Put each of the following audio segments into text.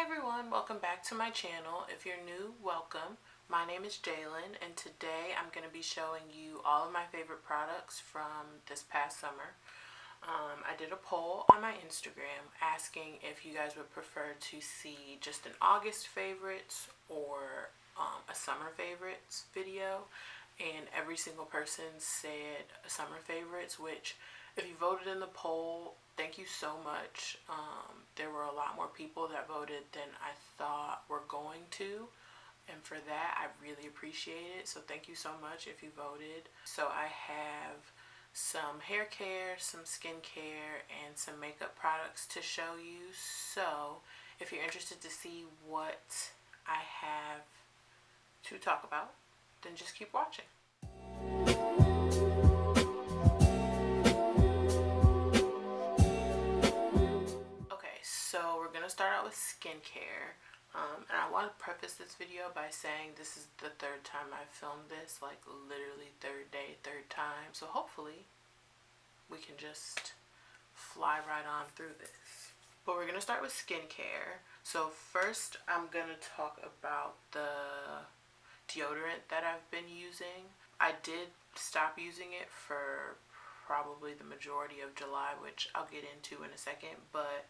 everyone, welcome back to my channel. If you're new, welcome. My name is Jaelyn, and today I'm going to be showing you all of my favorite products from this past summer. I did a poll on my Instagram asking if you guys would prefer to see just an August favorites or a summer favorites video, and every single person said summer favorites, which if you voted in the poll, thank you so much. There were a lot more people that voted than I thought were going to, and for that I really appreciate it. So thank you so much if you voted. So I have some hair care, some skincare, and some makeup products to show you. So if you're interested to see what I have to talk about, then just keep watching. So we're gonna start out with skincare, and I want to preface this video by saying this is the third time I've filmed this, like literally third day, third time, so hopefully we can just fly right on through this. But we're gonna start with skincare. So first I'm gonna talk about the deodorant that I've been using. I did stop using it for probably the majority of July, which I'll get into in a second, but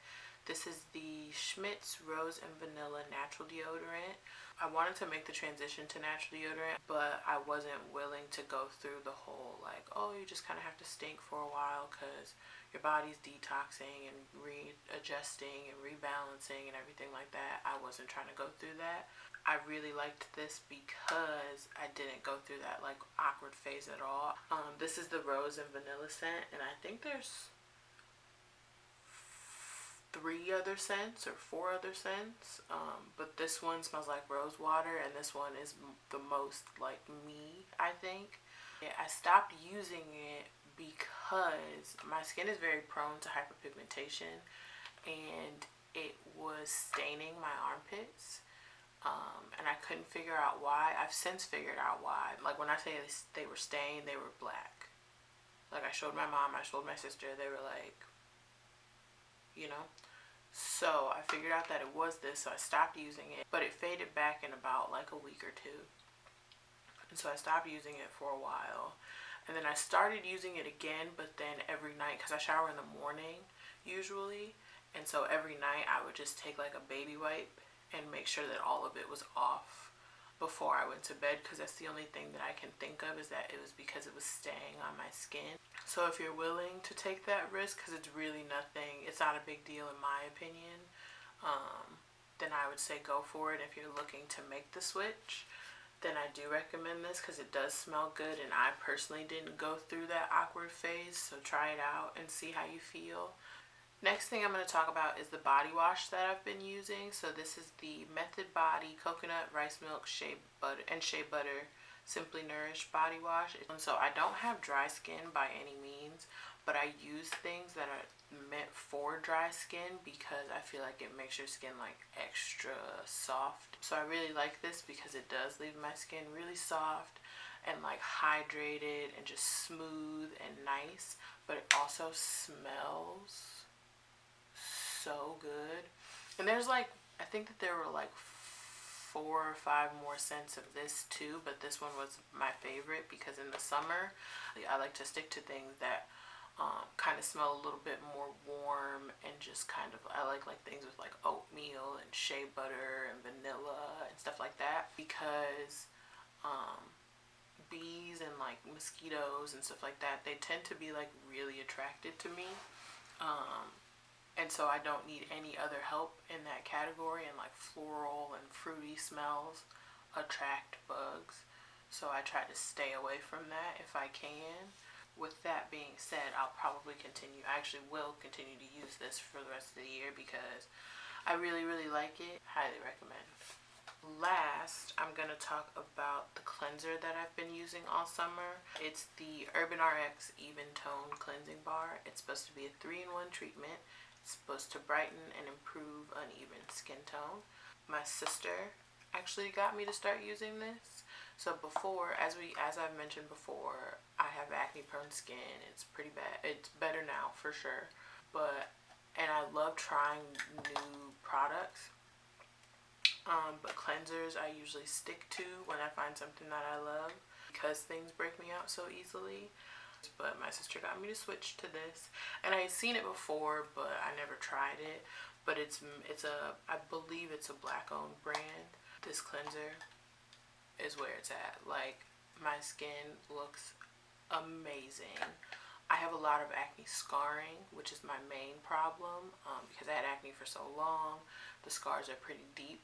this is the Schmidt's Rose and Vanilla Natural Deodorant. I wanted to make the transition to natural deodorant, but I wasn't willing to go through the whole like, oh, you just kind of have to stink for a while because your body's detoxing and readjusting and rebalancing and everything like that. I wasn't trying to go through that. I really liked this because I didn't go through that like awkward phase at all. This is the Rose and Vanilla scent, and I think there's 3 other scents or 4 other scents, but this one smells like rose water, and this one is the most like me, I think. I stopped using it because my skin is very prone to hyperpigmentation, and it was staining my armpits, and I couldn't figure out why. I've since figured out why. Like when I say they were stained, they were black. Like I showed my mom, I showed my sister, they were like, you know. So I figured out that it was this, so I stopped using it, but it faded back in about like a week or 2, and so I stopped using it for a while, and then I started using it again, but then every night, because I shower in the morning usually, and so every night I would just take like a baby wipe and make sure that all of it was off before I went to bed, because that's the only thing that I can think of is that it was because it was staying on my skin. So if you're willing to take that risk, because it's really nothing, it's not a big deal in my opinion, then I would say go for it. If you're looking to make the switch, then I do recommend this because it does smell good, and I personally didn't go through that awkward phase, so try it out and see how you feel. Next thing I'm going to talk about is the body wash that I've been using. So this is the Method Body Coconut Rice Milk Shea Butter Simply Nourished Body Wash. And so I don't have dry skin by any means, but I use things that are meant for dry skin because I feel like it makes your skin like extra soft. So I really like this because it does leave my skin really soft and like hydrated and just smooth and nice, but it also smells so good. And there's like, I think that there were like 4 or 5 more scents of this too, but this one was my favorite because in the summer I like to stick to things that kind of smell a little bit more warm, and just kind of, I like things with like oatmeal and shea butter and vanilla and stuff like that, because bees and like mosquitoes and stuff like that, they tend to be like really attracted to me. And so I don't need any other help in that category, and like floral and fruity smells attract bugs. So I try to stay away from that if I can. With that being said, I'll probably continue, I actually will continue to use this for the rest of the year because I really, really like it. Highly recommend. Last, I'm going to talk about the cleanser that I've been using all summer. It's the Urban RX Even Tone Cleansing Bar. It's supposed to be a 3-in-1 treatment. It's supposed to brighten and improve uneven skin tone. My sister actually got me to start using this. So before, as I've mentioned before, I have acne prone skin. It's pretty bad. It's better now for sure. And I love trying new products. But cleansers I usually stick to when I find something that I love because things break me out so easily. But my sister got me to switch to this, and I had seen it before, but I never tried it. But it's I believe it's a black owned brand. This cleanser is where it's at. Like, my skin looks amazing. I have a lot of acne scarring, which is my main problem, because I had acne for so long. The scars are pretty deep,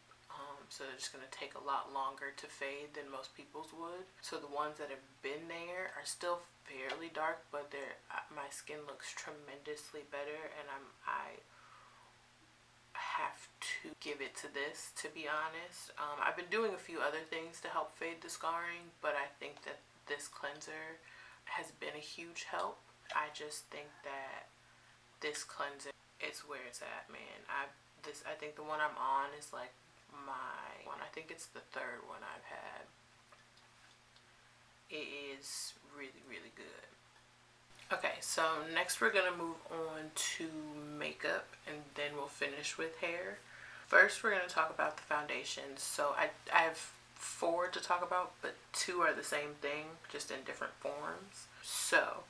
so they're just going to take a lot longer to fade than most people's would. So the ones that have been there are still fairly dark, but my skin looks tremendously better, and I have to give it to this, to be honest. I've been doing a few other things to help fade the scarring, but I think that this cleanser has been a huge help. I just think that this cleanser is where it's at, man. I think the one I'm on is like my one. I think it's the third one I've had. It is really, really good. Okay, so next we're gonna move on to makeup, and then we'll finish with hair. First, we're gonna talk about the foundations. So I have 4 to talk about, but 2 are the same thing, just in different forms. So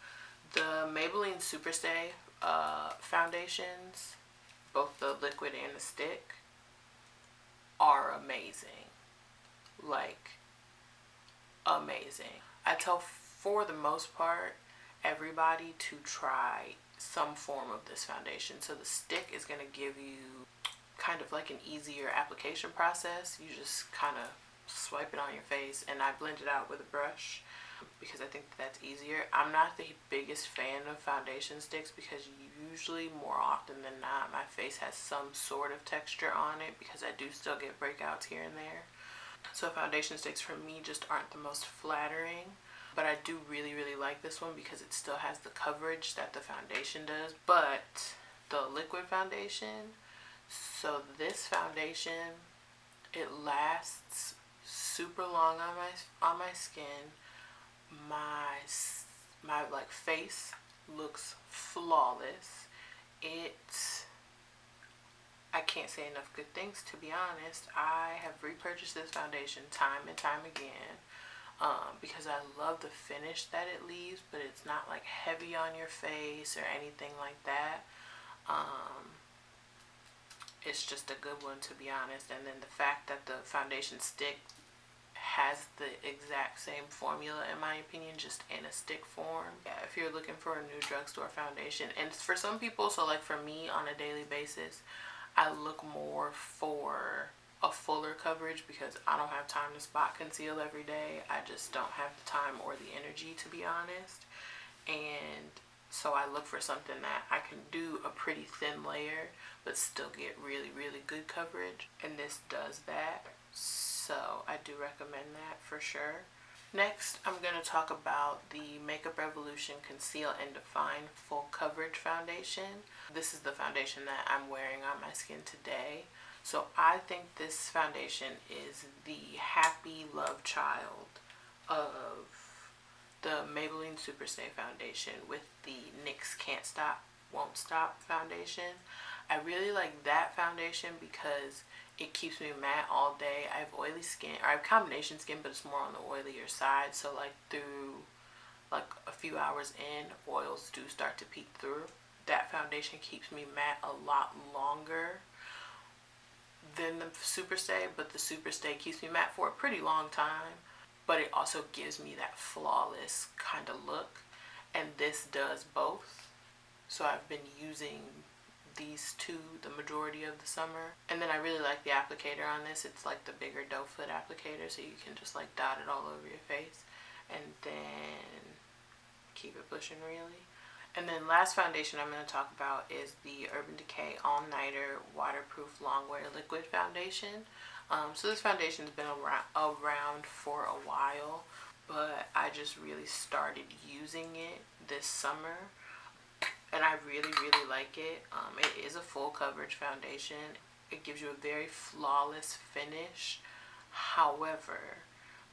the Maybelline Superstay foundations, both the liquid and the stick, are amazing. Like, amazing. I tell, for the most part, everybody to try some form of this foundation. So the stick is going to give you kind of like an easier application process. You just kind of swipe it on your face, and I blend it out with a brush because I think that's easier. I'm not the biggest fan of foundation sticks because usually, more often than not, my face has some sort of texture on it because I do still get breakouts here and there. So foundation sticks for me just aren't the most flattering. But I do really, really like this one because it still has the coverage that the foundation does. But the liquid foundation, so this foundation, it lasts super long on my skin. My like face looks flawless. I can't say enough good things, to be honest. I have repurchased this foundation time and time again. Because I love the finish that it leaves, but it's not like heavy on your face or anything like that. It's just a good one, to be honest. And then the fact that the foundation stick has the exact same formula, in my opinion, just in a stick form. Yeah, if you're looking for a new drugstore foundation, and for some people, so like for me on a daily basis, I look more for a fuller coverage because I don't have time to spot conceal every day. I just don't have the time or the energy, to be honest. And so I look for something that I can do a pretty thin layer but still get really, really good coverage, and this does that. So I do recommend that for sure. Next, I'm going to talk about the Makeup Revolution Conceal and Define Full Coverage Foundation. This is the foundation that I'm wearing on my skin today. So I think this foundation is the happy love child of the Maybelline Superstay foundation with the NYX Can't Stop, Won't Stop foundation. I really like that foundation because it keeps me matte all day. I have oily skin, or I have combination skin, but it's more on the oilier side. So like through like a few hours in, oils do start to peek through. That foundation keeps me matte a lot longer than the Superstay, but the Superstay keeps me matte for a pretty long time, but it also gives me that flawless kind of look, and this does both. So I've been using these two the majority of the summer, and then I really like the applicator on this. It's like the bigger doe foot applicator, so you can just like dot it all over your face and then keep it pushing really. And then last foundation I'm going to talk about is the Urban Decay All Nighter Waterproof Longwear Liquid Foundation. So this foundation's been around for a while, but I just really started using it this summer, and I really, really like it. It is a full coverage foundation. It gives you a very flawless finish. However,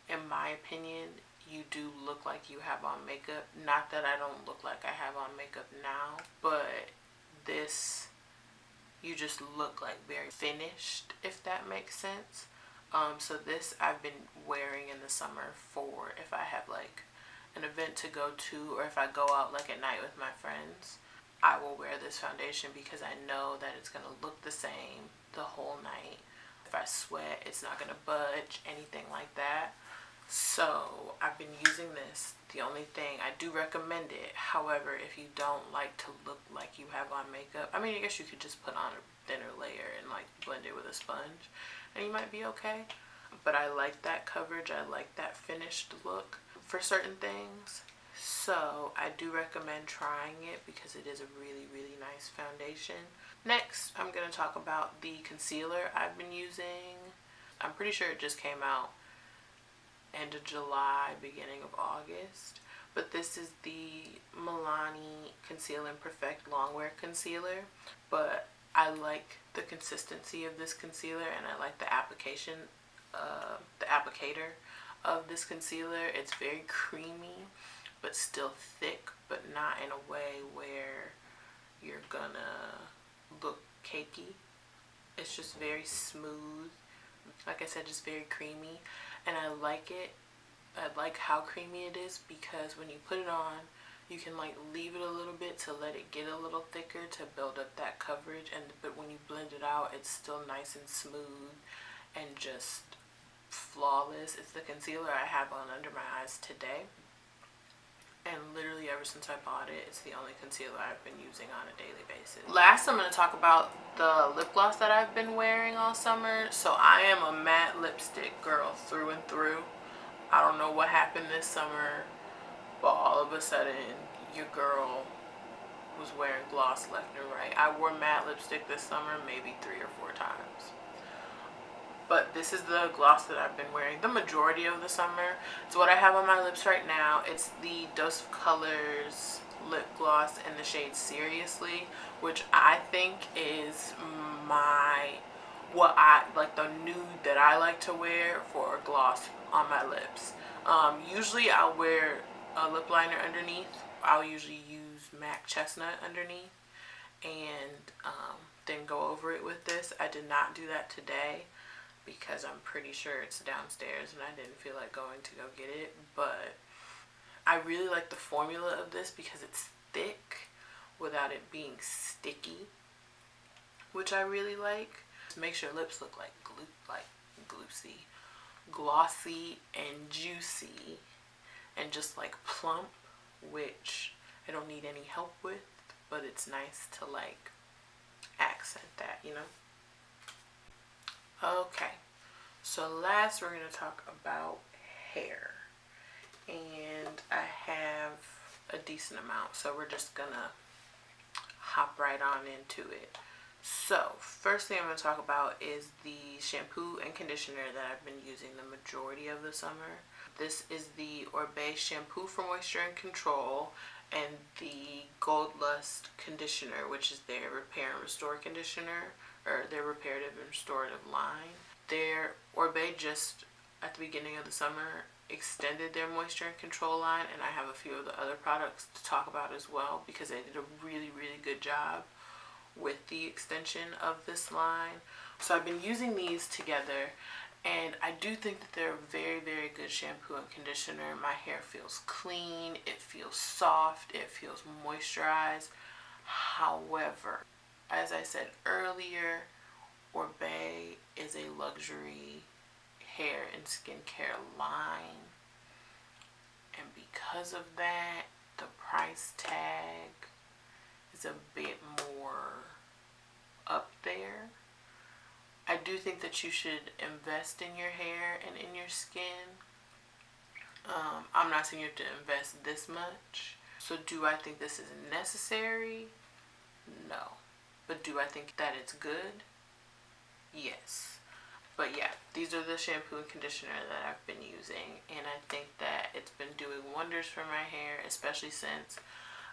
in my opinion, you do look like you have on makeup. Not that I don't look like I have on makeup now, but this, you just look like very finished, if that makes sense. So this I've been wearing in the summer for if I have like an event to go to, or if I go out like at night with my friends. I will wear this foundation because I know that it's going to look the same the whole night. If I sweat, it's not going to budge, anything like that. So I've been using this. The only thing, I do recommend it. However, if you don't like to look like you have on makeup, I mean, I guess you could just put on a thinner layer and like blend it with a sponge and you might be okay. But I like that coverage. I like that finished look for certain things. So I do recommend trying it because it is a really, really nice foundation. Next, I'm going to talk about the concealer I've been using. I'm pretty sure it just came out end of July, beginning of August. But this is the Milani Conceal and Perfect Longwear Concealer. But I like the consistency of this concealer, and I like the applicator of this concealer. It's very creamy, but still thick, but not in a way where you're gonna look cakey. It's just very smooth. Like I said, just very creamy, and I like it. I like how creamy it is because when you put it on, you can like leave it a little bit to let it get a little thicker to build up that coverage, but when you blend it out, it's still nice and smooth and just flawless. It's the concealer I have on under my eyes today, and literally ever since I bought it, it's the only concealer I've been using on a daily basis. Last, I'm going to talk about the lip gloss that I've been wearing all summer. So I am a matte lipstick girl through and through. I don't know what happened this summer, but all of a sudden your girl was wearing gloss left and right. I wore matte lipstick this summer maybe 3 or 4 times. But this is the gloss that I've been wearing the majority of the summer. It's what I have on my lips right now. It's the Dose of Colors lip gloss in the shade Seriously, which I think is what I like, the nude that I like to wear for a gloss on my lips. Usually I'll wear a lip liner underneath. I'll usually use MAC Chestnut underneath and then go over it with this. I did not do that today because I'm pretty sure it's downstairs and I didn't feel like going to go get it. But I really like the formula of this because it's thick without it being sticky, which I really like. It makes your lips look like glossy and juicy and just like plump, which I don't need any help with, but it's nice to like accent that, you know. Okay, so last we're going to talk about hair, and I have a decent amount, so we're just gonna hop right on into it. So first thing I'm going to talk about is the shampoo and conditioner that I've been using the majority of the summer. This is the Orbe Shampoo for Moisture and Control and the Gold Lust Conditioner, which is their Repair and Restore Conditioner, or their reparative and restorative line. Their Orbe just at the beginning of the summer extended their moisture and control line, and I have a few of the other products to talk about as well because they did a really, really good job with the extension of this line. So I've been using these together, and I do think that they're a very, very good shampoo and conditioner. My hair feels clean, it feels soft, it feels moisturized. However, as I said earlier, Orbe is a luxury hair and skincare line, and because of that, the price tag is a bit more up there. I do think that you should invest in your hair and in your skin. I'm not saying you have to invest this much. So do I think this is necessary? No. But do I think that it's good? Yes. But yeah, these are the shampoo and conditioner that I've been using, and I think that it's been doing wonders for my hair, especially since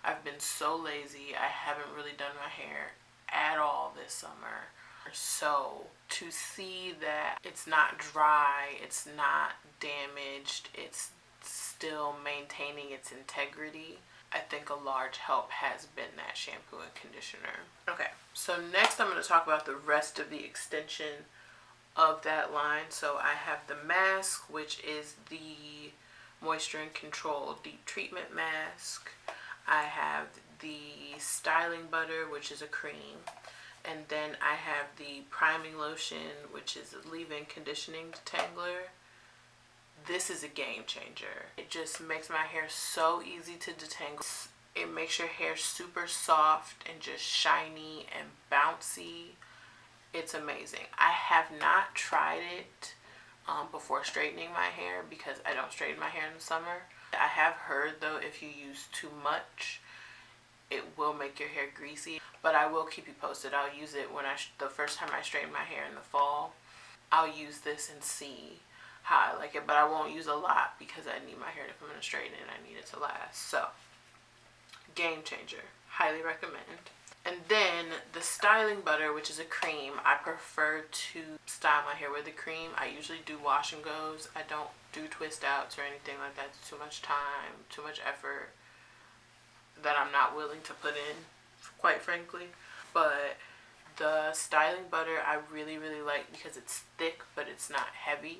I've been so lazy. I haven't really done my hair at all this summer. So to see that it's not dry, it's not damaged, it's still maintaining its integrity, I think a large help has been that shampoo and conditioner. Okay, so next I'm going to talk about the rest of the extension of that line. So I have the mask, which is the Moisture and Control Deep Treatment Mask. I have the styling butter, which is a cream. And then I have the priming lotion, which is a leave-in conditioning detangler. This is a game changer. It just makes my hair so easy to detangle. It makes your hair super soft and just shiny and bouncy. It's amazing. I have not tried it before straightening my hair because I don't straighten my hair in the summer. I have heard though if you use too much, it will make your hair greasy, but I will keep you posted. I'll use it when the first time I straighten my hair in the fall. I'll use this and see how I like it, but I won't use a lot because I need my hair if I'm going to straighten it and I need it to last. So, game changer. Highly recommend. And then the styling butter, which is a cream, I prefer to style my hair with a cream. I usually do wash and goes. I don't do twist outs or anything like that. It's too much time, too much effort that I'm not willing to put in, quite frankly. But the styling butter I really, really like because it's thick but it's not heavy.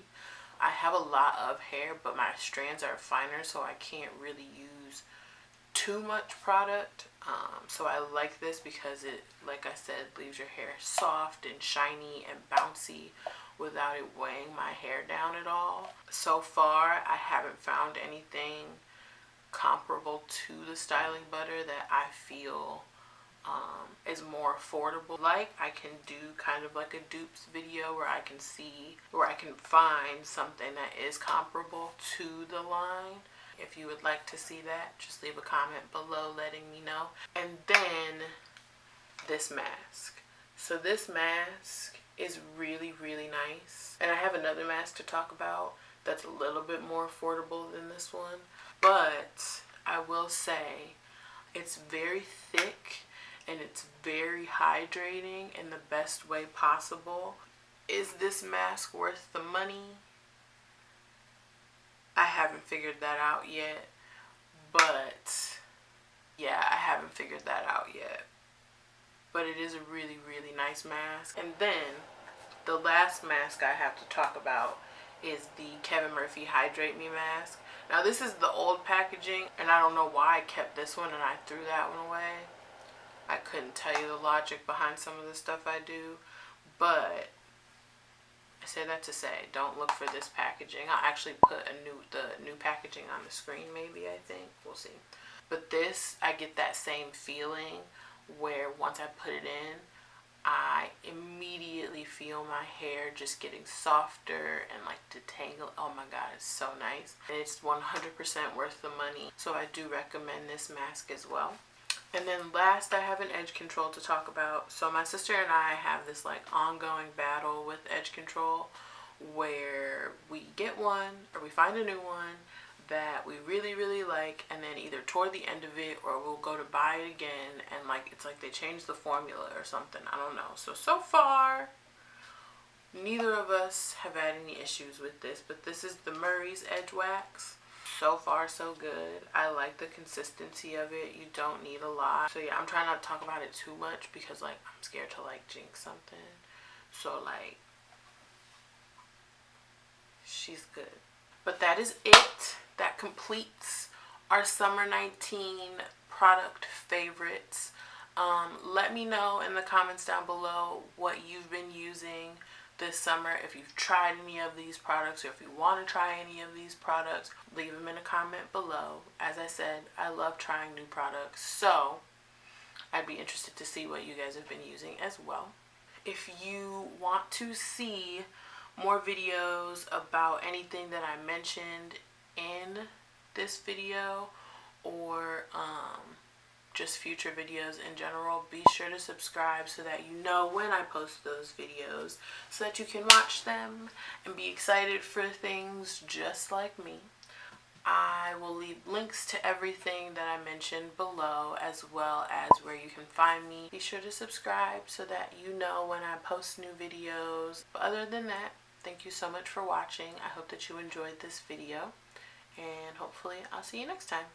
I have a lot of hair, but my strands are finer, so I can't really use too much product. So I like this because it, like I said, leaves your hair soft and shiny and bouncy without it weighing my hair down at all. So far, I haven't found anything comparable to the styling butter that I feel is more affordable. Like, I can do kind of like a dupes video where I can find something that is comparable to the line. If you would like to see that, just leave a comment below letting me know. And then this mask. So this mask is really, really nice. And I have another mask to talk about that's a little bit more affordable than this one. But I will say it's very thick and it's very hydrating in the best way possible. Is this mask worth the money? I haven't figured that out yet, but yeah, I haven't figured that out yet. But it is a really, really nice mask. And then the last mask I have to talk about is the Kevin Murphy Hydrate Me mask. Now this is the old packaging, and I don't know why I kept this one and I threw that one away. I couldn't tell you the logic behind some of the stuff I do, but I say that to say, don't look for this packaging. I'll actually put the new packaging on the screen maybe, I think. We'll see. But this, I get that same feeling where once I put it in, I immediately feel my hair just getting softer and like detangle. Oh my god, it's so nice. And it's 100% worth the money. So I do recommend this mask as well. And then last, I have an edge control to talk about. So my sister and I have this like ongoing battle with edge control where we get one or we find a new one that we really, really like, and then either toward the end of it or we'll go to buy it again and like it's like they changed the formula or something. I don't know. So far, neither of us have had any issues with this, but this is the Murray's Edge Wax. So far, so good. I like the consistency of it. You don't need a lot. So yeah, I'm trying not to talk about it too much because like I'm scared to like jinx something. So like, she's good. But that is it. That completes our summer 19 product favorites. Let me know in the comments down below what you've been using this summer. If you've tried any of these products or if you want to try any of these products, leave them in a comment below. As I said, I love trying new products, so I'd be interested to see what you guys have been using as well. If you want to see more videos about anything that I mentioned in this video or just future videos in general, be sure to subscribe so that you know when I post those videos so that you can watch them and be excited for things just like me. I will leave links to everything that I mentioned below as well as where you can find me. Be sure to subscribe so that you know when I post new videos. But other than that, thank you so much for watching. I hope that you enjoyed this video and hopefully I'll see you next time.